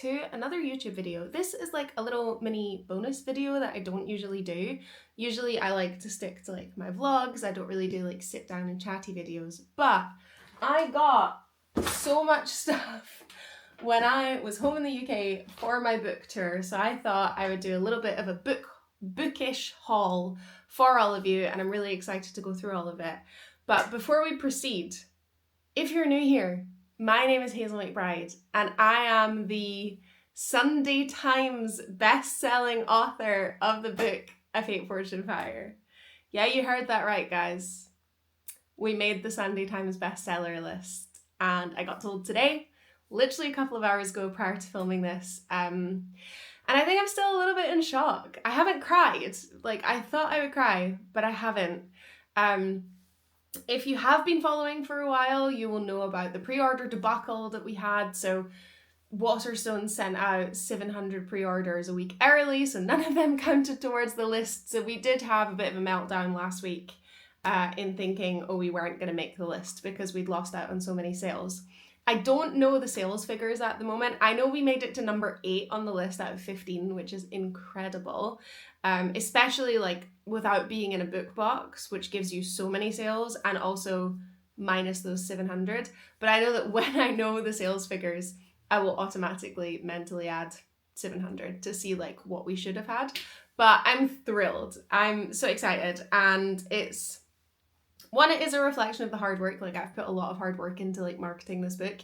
to another YouTube video. This is like a little mini bonus video that I don't usually do. Usually I like to stick to like my vlogs. I don't really do like sit down and chatty videos, but I got so much stuff when I was home in the UK for my book tour, so I thought I would do a little bit of a bookish haul for all of you, and I'm really excited to go through all of it. But before we proceed, if you're new here, my name is Hazel McBride, and I am the Sunday Times best-selling author of the book A Fate, Fortune, Fire. Yeah, you heard that right, guys. We made the Sunday Times bestseller list, and I got told today, literally a couple of hours ago prior to filming this, and I think I'm still a little bit in shock. I haven't cried. Like, I thought I would cry, but I haven't. If you have been following for a while, you will know about the pre-order debacle that we had. So Waterstone sent out 700 pre-orders a week early, so none of them counted towards the list. So we did have a bit of a meltdown last week in thinking, oh, we weren't going to make the list because we'd lost out on so many sales. I don't know the sales figures at the moment. I know we made it to number 8 on the list out of 15, which is incredible. Especially like without being in a book box, which gives you so many sales, and also minus those 700. But I know that when I know the sales figures, I will automatically mentally add 700 to see like what we should have had. But I'm thrilled. I'm so excited, and it's one, it is a reflection of the hard work. Like, I've put a lot of hard work into like marketing this book,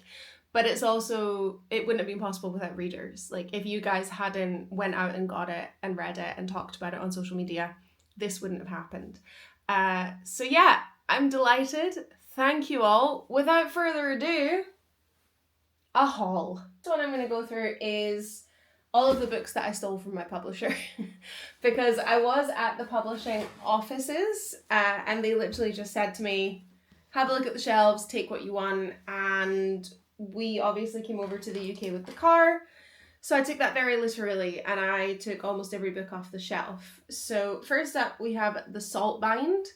but it's also, it wouldn't have been possible without readers. Like, if you guys hadn't went out and got it and read it and talked about it on social media, this wouldn't have happened. So yeah, I'm delighted. Thank you all. Without further ado, a haul. So what I'm going to go through is all of the books that I stole from my publisher because I was at the publishing offices and they literally just said to me, have a look at the shelves, take what you want. And we obviously came over to the UK with the car. So I took that very literally, and I took almost every book off the shelf. So first up, we have The Spellbound,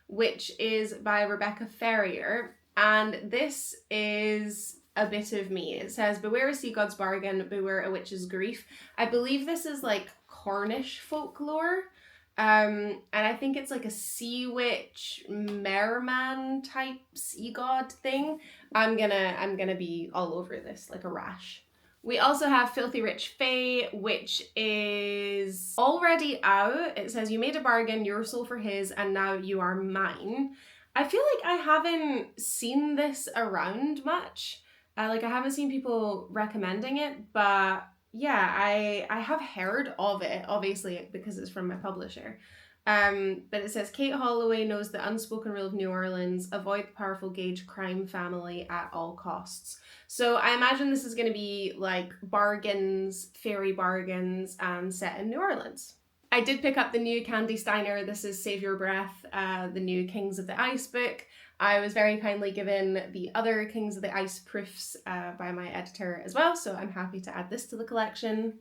which is by Rebecca Ferrier. And this is a bit of me. It says, beware a sea god's bargain, beware a witch's grief. I believe this is like Cornish folklore. And I think it's like a sea witch, merman type sea god thing. I'm gonna be all over this like a rash. We also have Filthy Rich Fae, which is already out. It says, you made a bargain, your soul for his, and now you are mine. I feel like I haven't seen this around much. Like, I haven't seen people recommending it, but yeah, I have heard of it, obviously, because it's from my publisher. But it says, Kate Holloway knows the unspoken rule of New Orleans, avoid the powerful Gage crime family at all costs. So I imagine this is going to be like bargains, fairy bargains, and set in New Orleans. I did pick up the new Kandi Steiner, this is Save Your Breath, the new Kings of the Ice book. I was very kindly given the other Kings of the Ice proofs by my editor as well, so I'm happy to add this to the collection.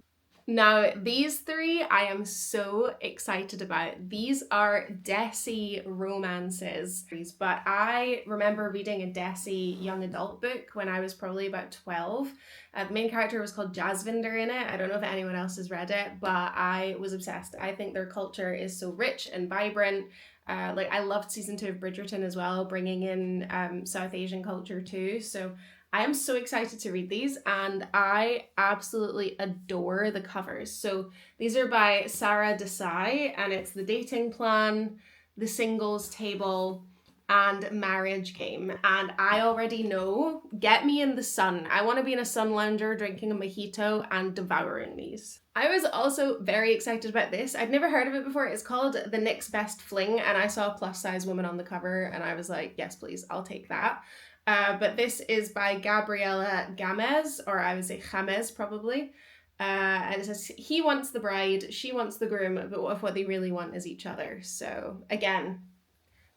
Now, these three I am so excited about. These are Desai romances, but I remember reading a Desai young adult book when I was probably about 12. The main character was called Jasvinder in it. I don't know if anyone else has read it, but I was obsessed. I think their culture is so rich and vibrant. Like, I loved season 2 of Bridgerton as well, bringing in South Asian culture too. So I am so excited to read these, and I absolutely adore the covers. So these are by Sara, Desai, and it's the dating plan, the singles table, and marriage game. And I already know, get me in the sun. I want to be in a sun lounger drinking a mojito and devouring these. I was also very excited about this. I'd never heard of it before. It's called The Next Best Fling, and I saw a plus size woman on the cover and I was like, yes, please, I'll take that. But this is by Gabriella Gamez, or I would say Gamez probably. And it says, he wants the bride, she wants the groom, but what if what they really want is each other? So again,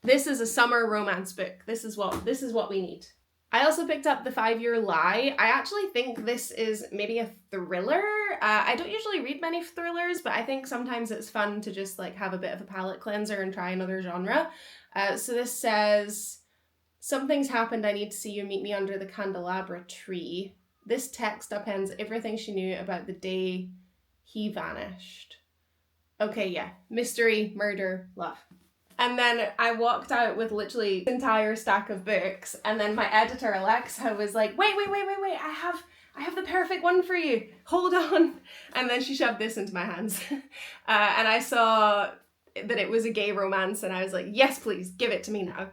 this is a summer romance book. This is what we need. I also picked up The 5-Year Lie. I actually think this is maybe a thriller. I don't usually read many thrillers, but I think sometimes it's fun to just like have a bit of a palate cleanser and try another genre. So this says, something's happened, I need to see you, meet me under the candelabra tree. This text upends everything she knew about the day he vanished. Okay, yeah. Mystery, murder, love. And then I walked out with literally an entire stack of books, and then my editor Alexa was like, wait, I have the perfect one for you. Hold on. And then she shoved this into my hands. And I saw that it was a gay romance, and I was like, yes, please, give it to me now.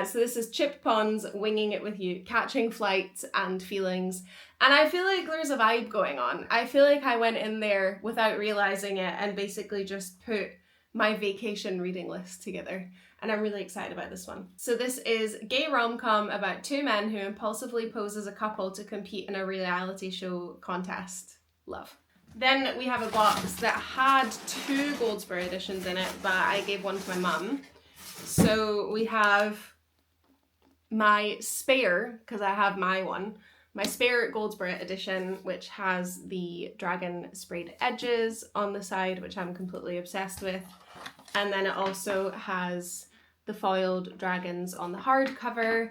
So this is Chip Pons, Winging It With You, Catching Flights and Feelings. And I feel like there's a vibe going on. I feel like I went in there without realizing it and basically just put my vacation reading list together. And I'm really excited about this one. So this is gay rom-com about two men who impulsively pose as a couple to compete in a reality show contest. Love. Then we have a box that had 2 Goldsboro editions in it, but I gave one to my mum. So we have my spare, because I have my one, my spare Goldsboro edition, which has the dragon sprayed edges on the side, which I'm completely obsessed with. And then it also has the foiled dragons on the hardcover.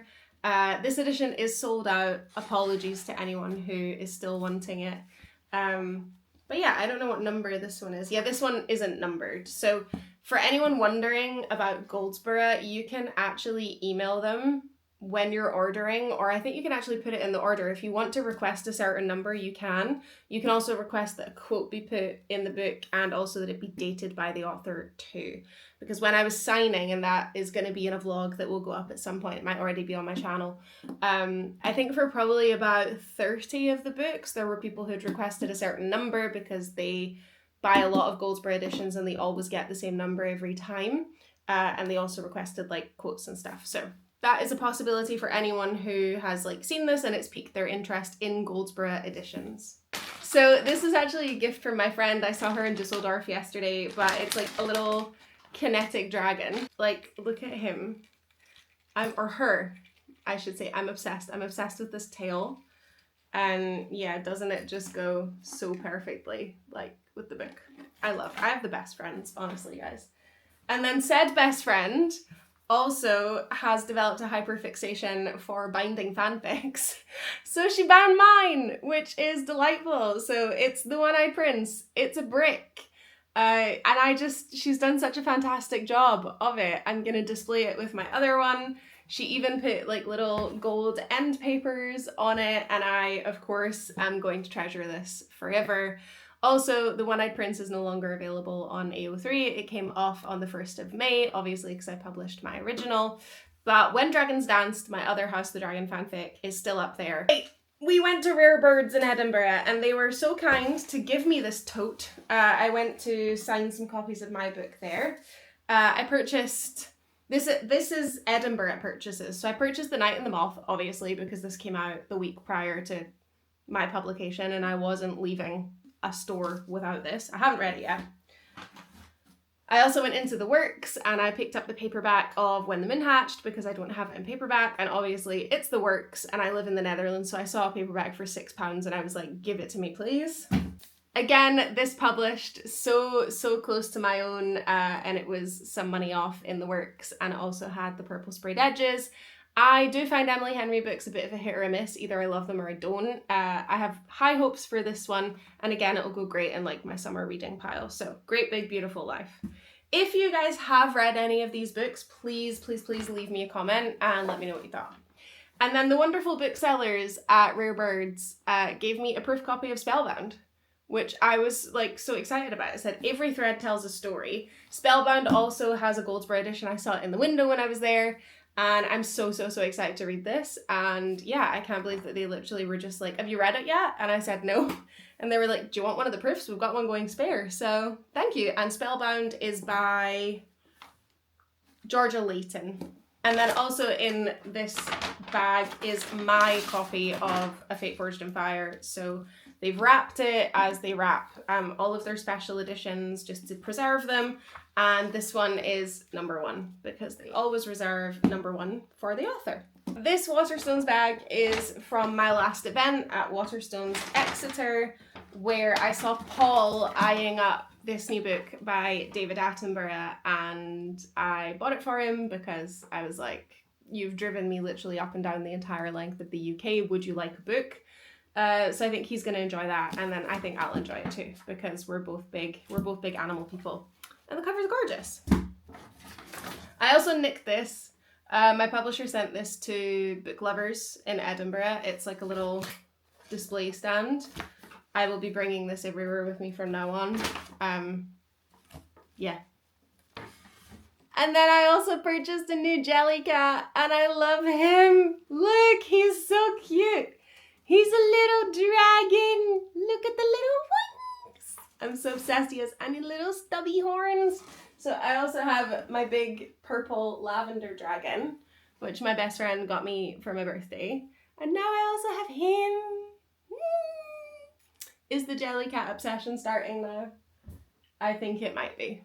This edition is sold out. Apologies to anyone who is still wanting it. But yeah, I don't know what number this one is. Yeah, this one isn't numbered. So for anyone wondering about Goldsboro, you can actually email them when you're ordering, or I think you can actually put it in the order. If you want to request a certain number, you can. You can also request that a quote be put in the book, and also that it be dated by the author too. Because when I was signing, and that is going to be in a vlog that will go up at some point, it might already be on my channel, I think for probably about 30 of the books, there were people who'd requested a certain number because they buy a lot of Goldsboro editions and they always get the same number every time. And they also requested like quotes and stuff. So that is a possibility for anyone who has like seen this and it's piqued their interest in Goldsboro editions. So this is actually a gift from my friend. I saw her in Dusseldorf yesterday, but it's like a little kinetic dragon. Like, look at him. Or her, I should say. I'm obsessed. I'm obsessed with this tail. And yeah, doesn't it just go so perfectly, like, with the book? I have the best friends, honestly, guys. And then said best friend also has developed a hyperfixation for binding fanfics. So she bound mine, which is delightful. So it's The One-Eyed Prince. It's a brick. And she's done such a fantastic job of it. I'm gonna display it with my other one. She even put like little gold end papers on it, and I, of course, am going to treasure this forever. Also, The One-Eyed Prince is no longer available on AO3. It came off on the 1st of May, obviously because I published my original. But When Dragons Danced, my other House of the Dragon fanfic, is still up there. We went to Rare Birds in Edinburgh and they were so kind to give me this tote. I went to sign some copies of my book there. I purchased, this is Edinburgh purchases. So I purchased The Night and the Moth, obviously, because this came out the week prior to my publication and I wasn't leaving a store without this. I haven't read it yet. I also went into the works and I picked up the paperback of When the Moon Hatched because I don't have it in paperback, and obviously it's the works and I live in the Netherlands, so I saw a paperback for £6 and I was like, give it to me please. Again, this published so close to my own, and it was some money off in the works, and it also had the purple sprayed edges. I do find Emily Henry books a bit of a hit or a miss. Either I love them or I don't. I have high hopes for this one, and again, it'll go great in like my summer reading pile. So Great Big Beautiful Life. If you guys have read any of these books, please leave me a comment and let me know what you thought. And then the wonderful booksellers at Rare Birds gave me a proof copy of Spellbound, which I was like so excited about. It said every thread tells a story. Spellbound also has a Goldsboro edition. I saw it in the window when I was there. And I'm so excited to read this. And yeah, I can't believe that they literally were just like, have you read it yet? And I said no. And they were like, do you want one of the proofs? We've got one going spare. So thank you. And Spellbound is by Georgia Leighton. And then also in this bag is my copy of A Fate Forged in Fire. So they've wrapped it as they wrap all of their special editions just to preserve them. And this one is #1 because they always reserve #1 for the author. This Waterstones bag is from my last event at Waterstones Exeter, where I saw Paul eyeing up this new book by David Attenborough, and I bought it for him because I was like, you've driven me literally up and down the entire length of the UK, would you like a book? So I think he's going to enjoy that, and then I think I'll enjoy it too, because we're both big animal people. And the cover's gorgeous. I also nicked this. My publisher sent this to book lovers in Edinburgh. It's like a little display stand. I will be bringing this everywhere with me from now on. Yeah. And then I also purchased a new Jellycat, and I love him. Look, he's so cute. He's a little dragon. Look at the little wings. I'm so obsessed. He has any little stubby horns. So I also have my big purple lavender dragon, which my best friend got me for my birthday. And now I also have him. Is the Jellycat obsession starting now? I think it might be.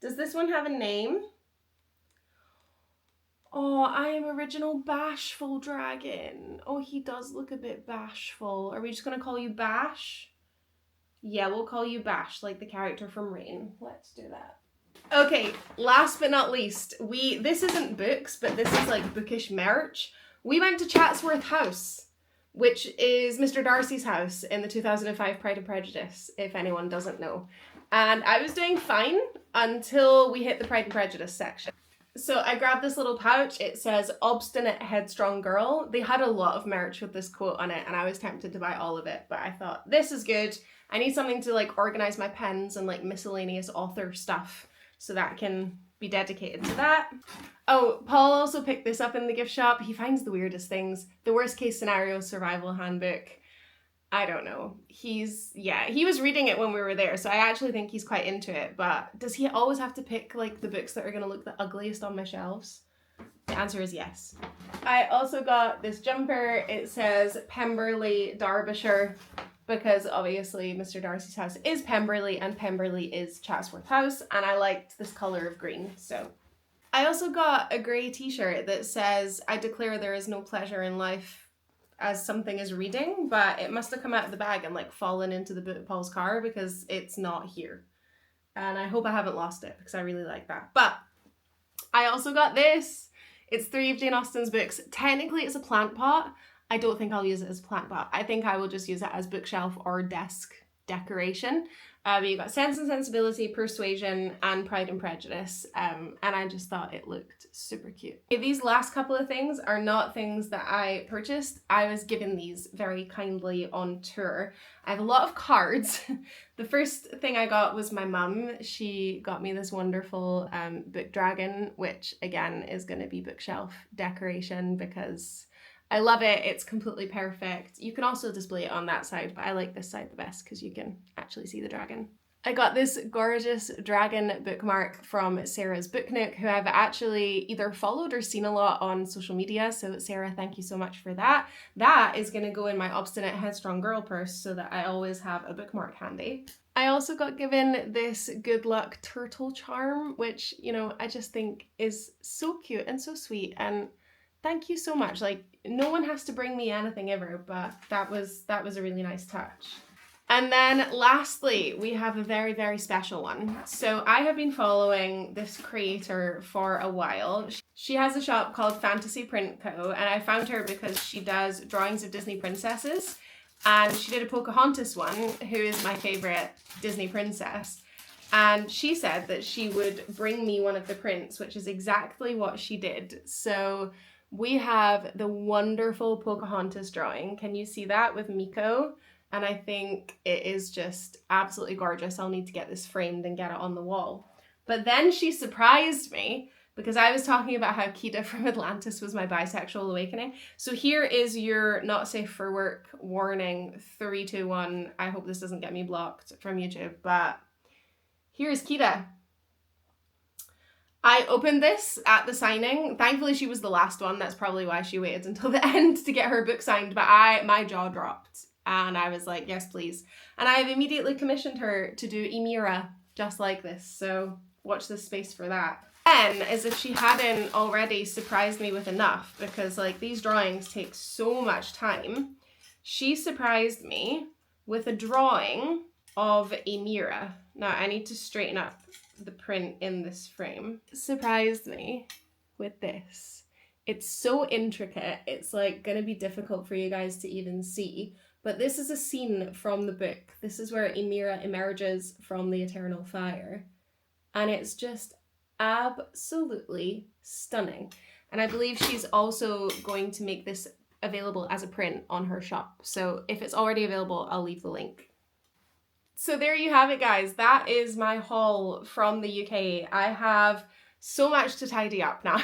Does this one have a name? Oh, I am original bashful dragon. Oh, he does look a bit bashful. Are we just going to call you Bash? Yeah, we'll call you Bash, like the character from Rain. Let's do that. Okay, last but not least, this isn't books, but this is like bookish merch. We went to Chatsworth House, which is Mr. Darcy's house in the 2005 Pride and Prejudice, if anyone doesn't know. And I was doing fine until we hit the Pride and Prejudice section. So I grabbed this little pouch. It says, "Obstinate Headstrong Girl." They had a lot of merch with this quote on it, and I was tempted to buy all of it, but I thought, this is good. I need something to like organize my pens and like miscellaneous author stuff, so that can be dedicated to that. Oh, Paul also picked this up in the gift shop. He finds the weirdest things. The Worst Case Scenario Survival Handbook. I don't know. He was reading it when we were there, so I actually think he's quite into it, but does he always have to pick like the books that are going to look the ugliest on my shelves? The answer is yes. I also got this jumper. It says Pemberley, Derbyshire, because obviously Mr. Darcy's house is Pemberley and Pemberley is Chatsworth House, and I liked this colour of green, so. I also got a grey t-shirt that says, "I declare there is no pleasure in life as something is reading," but it must have come out of the bag and like fallen into the boot of Paul's car because it's not here. And I hope I haven't lost it because I really like that. But I also got this. It's 3 of Jane Austen's books. Technically it's a plant pot. I don't think I'll use it as a plant pot. I think I will just use it as bookshelf or desk decoration. But you got Sense and Sensibility, Persuasion, and Pride and Prejudice, and I just thought it looked super cute. Okay, these last couple of things are not things that I purchased. I was given these very kindly on tour. I have a lot of cards. The first thing I got was my mum. She got me this wonderful book dragon, which again is going to be bookshelf decoration because I love it. It's completely perfect. You can also display it on that side, but I like this side the best because you can actually see the dragon. I got this gorgeous dragon bookmark from Sarah's Book Nook, who I've actually either followed or seen a lot on social media. So Sarah, thank you so much for that. That is going to go in my Obstinate Headstrong Girl purse so that I always have a bookmark handy. I also got given this Good Luck turtle charm, which, you know, I just think is so cute and so sweet, and thank you so much. Like, no one has to bring me anything ever, but that was a really nice touch. And then lastly, we have a very, very special one. So I have been following this creator for a while. She has a shop called Fantasy Print Co. And I found her because she does drawings of Disney princesses. And she did a Pocahontas one, who is my favorite Disney princess. And she said that she would bring me one of the prints, which is exactly what she did. So we have the wonderful Pocahontas drawing. Can you see that with Miko? And I think it is just absolutely gorgeous. I'll need to get this framed and get it on the wall. But then she surprised me because I was talking about how Kida from Atlantis was my bisexual awakening. So here is your not safe for work warning. 3, 2, 1. I hope this doesn't get me blocked from YouTube, but here's Kida. I opened this at the signing. Thankfully, she was the last one. That's probably why she waited until the end to get her book signed. But my jaw dropped and I was like, yes, please. And I have immediately commissioned her to do Ymira just like this. So watch this space for that. Then, as if she hadn't already surprised me with enough, because like these drawings take so much time, she surprised me with a drawing of Ymira. Now I need to straighten up the print in this frame. Surprised me with this. It's so intricate, it's like gonna be difficult for you guys to even see. But this is a scene from the book. This is where Emira emerges from the eternal fire. And it's just absolutely stunning. And I believe she's also going to make this available as a print on her shop. So if it's already available, I'll leave the link. So there you have it, guys. That is my haul from the UK. I have so much to tidy up now.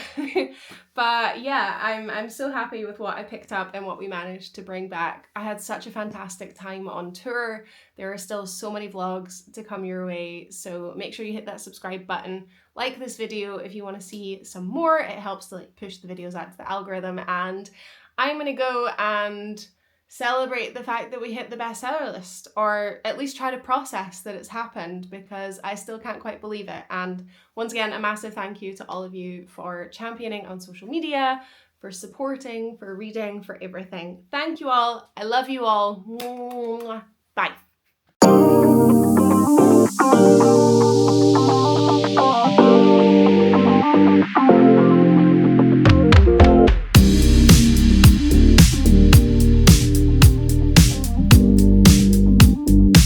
But yeah, I'm so happy with what I picked up and what we managed to bring back. I had such a fantastic time on tour. There are still so many vlogs to come your way, so make sure you hit that subscribe button. Like this video if you want to see some more. It helps to like push the videos out to the algorithm, and I'm gonna go and celebrate the fact that we hit the bestseller list, or at least try to process that it's happened, because I still can't quite believe it. And once again, a massive thank you to all of you for championing on social media, for supporting, for reading, for everything. Thank you all. I love you all. Bye.